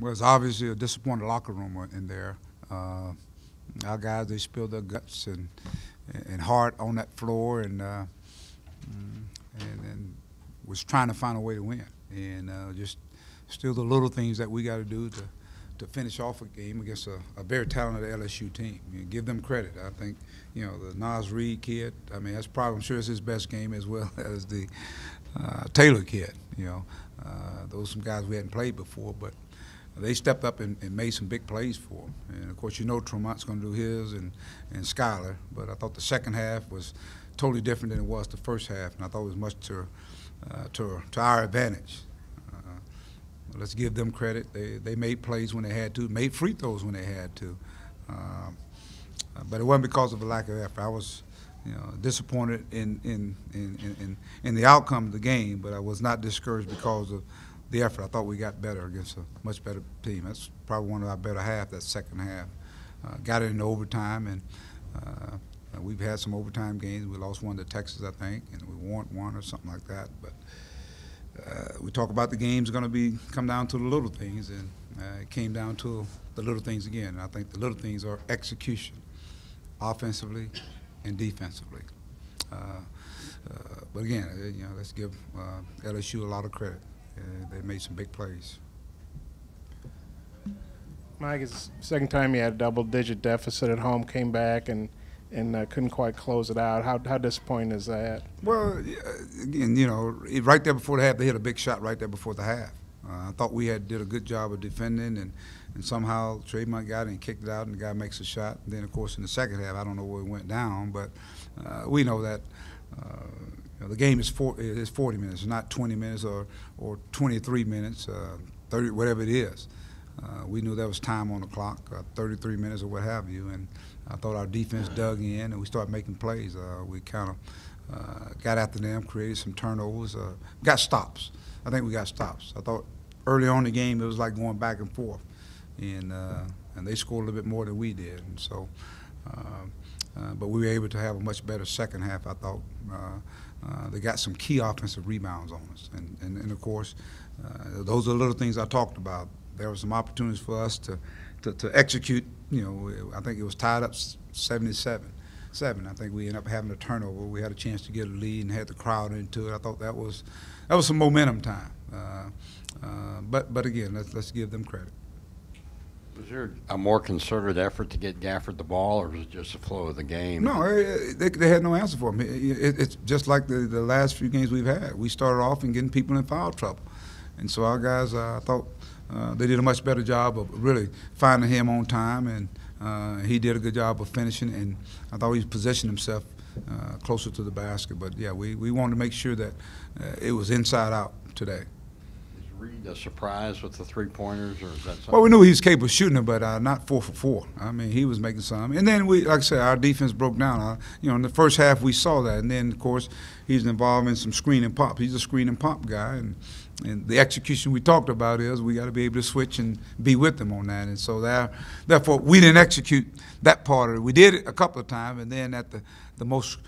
Well, it's obviously a disappointed locker room in there. Our guys, they spilled their guts and heart on that floor, and was trying to find a way to win. And just still the little things that we got to do to finish off a game against a very talented LSU team. Give them credit. I think, the Nas Reed kid, I mean, that's probably, I'm sure it's his best game as well as the Taylor kid. Those some guys we hadn't played before, but they stepped up and made some big plays for him. And, of course, Tremont's going to do his and Skyler. But I thought the second half was totally different than it was the first half, and I thought it was much to our advantage. Let's give them credit. They made plays when they had to, made free throws when they had to. But it wasn't because of a lack of effort. I was disappointed in the outcome of the game, but I was not discouraged because of the effort. I thought we got better against a much better team. That's probably one of our better half, that second half. Got it into overtime, and we've had some overtime games. We lost one to Texas, I think, and we won one or something like that. But we talk about the game's going to come down to the little things, and it came down to the little things again. And I think the little things are execution, offensively and defensively. But again, let's give LSU a lot of credit. They made some big plays. Mike, it's the second time you had a double-digit deficit at home, came back and couldn't quite close it out. How disappointing is that? Well, again, right there before the half, they hit a big shot right there before the half. I thought we did a good job of defending, and somehow Tremont got it and kicked it out, and the guy makes a shot. And then, of course, in the second half, I don't know where it went down, but we know that the game is 40 minutes, not 20 minutes or 23 minutes, 30, whatever it is. We knew there was time on the clock, 33 minutes or what have you, and I thought our defense dug in and we started making plays. We kind of got after them, created some turnovers, got stops. I think we got stops. I thought early on in the game it was like going back and forth, and they scored a little bit more than we did, and so. But we were able to have a much better second half, I thought. They got some key offensive rebounds on us, and of course, those are the little things I talked about. There were some opportunities for us to execute. I think it was tied up 77. I think we ended up having a turnover. We had a chance to get a lead and had the crowd into it. I thought that was some momentum time. But again, let's give them credit. Was there a more concerted effort to get Gafford the ball, or was it just the flow of the game? No, they had no answer for him. It's just like the last few games we've had. We started off and getting people in foul trouble. And so our guys, I thought they did a much better job of really finding him on time, and he did a good job of finishing, and I thought he positioned himself closer to the basket. But, yeah, we wanted to make sure that it was inside out today. Reed a surprise with the three-pointers, or is that something? Well, we knew he was capable of shooting it, but not 4 for 4. I mean, he was making some. And then like I said, our defense broke down. In the first half we saw that. And then, of course, he's involved in some screen and pop. He's a screen and pop guy. And the execution we talked about is we got to be able to switch and be with them on that. And so therefore, we didn't execute that part of it. We did it a couple of times, and then at the most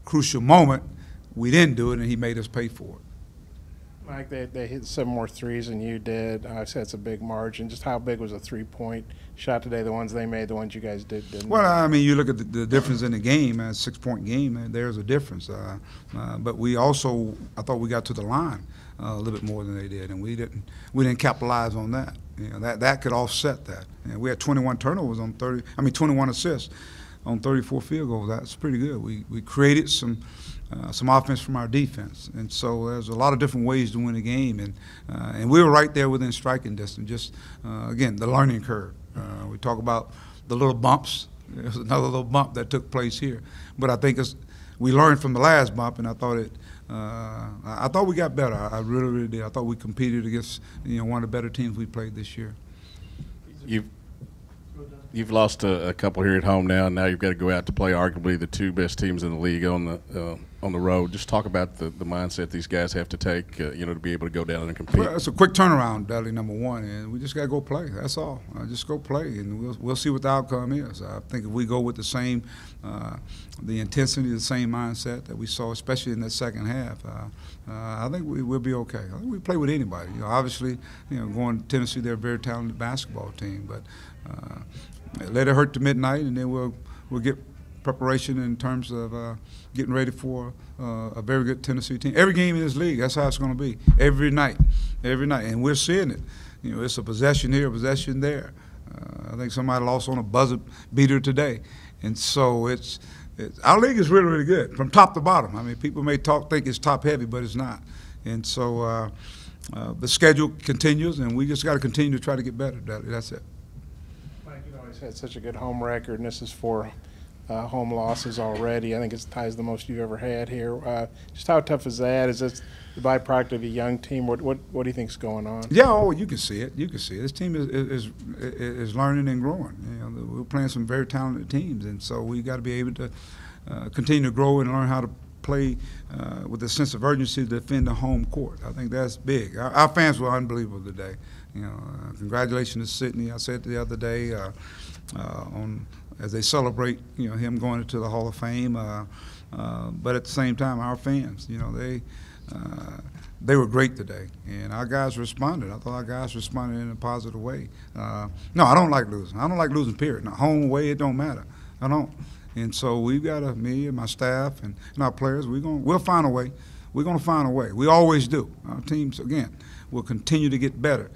crucial moment, we didn't do it, and he made us pay for it. Mike, they hit 7 more threes than you did. I said it's a big margin. Just how big was a three-point shot today, the ones they made, the ones you guys didn't? Well, I mean, you look at the difference in the game, a 6-point game, and there's a difference. But we also, I thought we got to the line a little bit more than they did, and we didn't capitalize on that. That could offset that. We had 21 turnovers on 21 assists on 34 field goals. That's pretty good. We created some offense from our defense, and so there's a lot of different ways to win a game, and we were right there within striking distance. Just again, the learning curve. We talk about the little bumps. There's another little bump that took place here, but I think we learned from the last bump, and I thought we got better. I really, really did. I thought we competed against one of the better teams we played this year. You've lost a couple here at home now, and now you've got to go out to play arguably the two best teams in the league on on the road. Just talk about the mindset these guys have to take, to be able to go down and compete. Well, it's a quick turnaround, Dudley, number one, and we just got to go play. That's all. Just go play, and we'll see what the outcome is. I think if we go with the same, the intensity, the same mindset that we saw, especially in that second half, I think we'll be okay. I think we play with anybody. Obviously, going to Tennessee, they're a very talented basketball team, but let it hurt to midnight, and then we'll get preparation in terms of getting ready for a very good Tennessee team. Every game in this league, that's how it's going to be. Every night, and we're seeing it. It's a possession here, a possession there. I think somebody lost on a buzzer beater today, and so it's our league is really, really good from top to bottom. I mean, people may think it's top heavy, but it's not. And so the schedule continues, and we just got to continue to try to get better. That's it. Mike, you've always had such a good home record, and this is 4 home losses already. I think it ties the most you've ever had here. Just how tough is that? Is this the byproduct of a young team? What do you think's going on? Yeah, you can see it. You can see it. This team is learning and growing. We're playing some very talented teams, and so we got to be able to continue to grow and learn how to play with a sense of urgency to defend the home court. I think that's big. Our fans were unbelievable today. Congratulations to Sidney. I said the other day as they celebrate, him going into the Hall of Fame. But at the same time, our fans, they were great today, and our guys responded. I thought our guys responded in a positive way. No, I don't like losing. I don't like losing, period. Now, home, away, it don't matter. I don't. And so we've got me and my staff and our players, we'll find a way. We're going to find a way. We always do. Our teams, again, will continue to get better.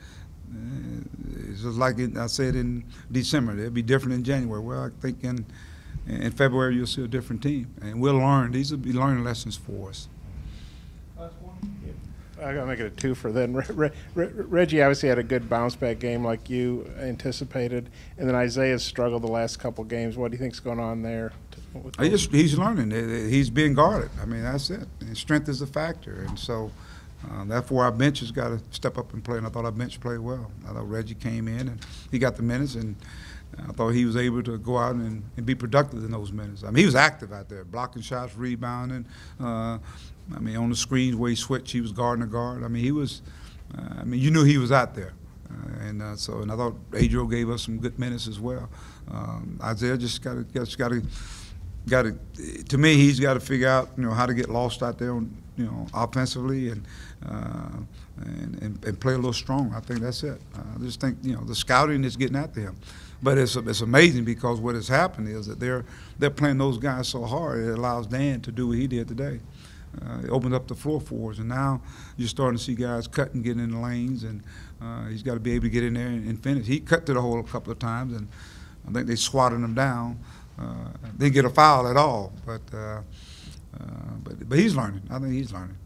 It's just like I said in December, it'll be different in January. Well, I think in February you'll see a different team, and we'll learn. These will be learning lessons for us. I got to make it a 2 for then. Reggie obviously had a good bounce back game like you anticipated, and then Isaiah's struggled the last couple games. What do you think's going on there? He's learning. He's being guarded. I mean, that's it. And strength is a factor, and so therefore our bench has got to step up and play. And I thought our bench played well. I thought Reggie came in and he got the minutes, and I thought he was able to go out and be productive in those minutes. I mean, he was active out there, blocking shots, rebounding. I mean, on the screens where he switched, he was guarding the guard. I mean, he was. I mean, you knew he was out there, and I thought Adriel gave us some good minutes as well. Isaiah just got to. To me, he's got to figure out how to get lost out there, offensively and play a little strong. I think that's it. I just think the scouting is getting after him. But it's amazing because what has happened is that they're playing those guys so hard it allows Dan to do what he did today. It opened up the floor for us, and now you're starting to see guys cut and get in the lanes, and he's got to be able to get in there and finish. He cut to the hole a couple of times, and I think they swatted him down. Didn't get a foul at all, but he's learning. I think he's learning.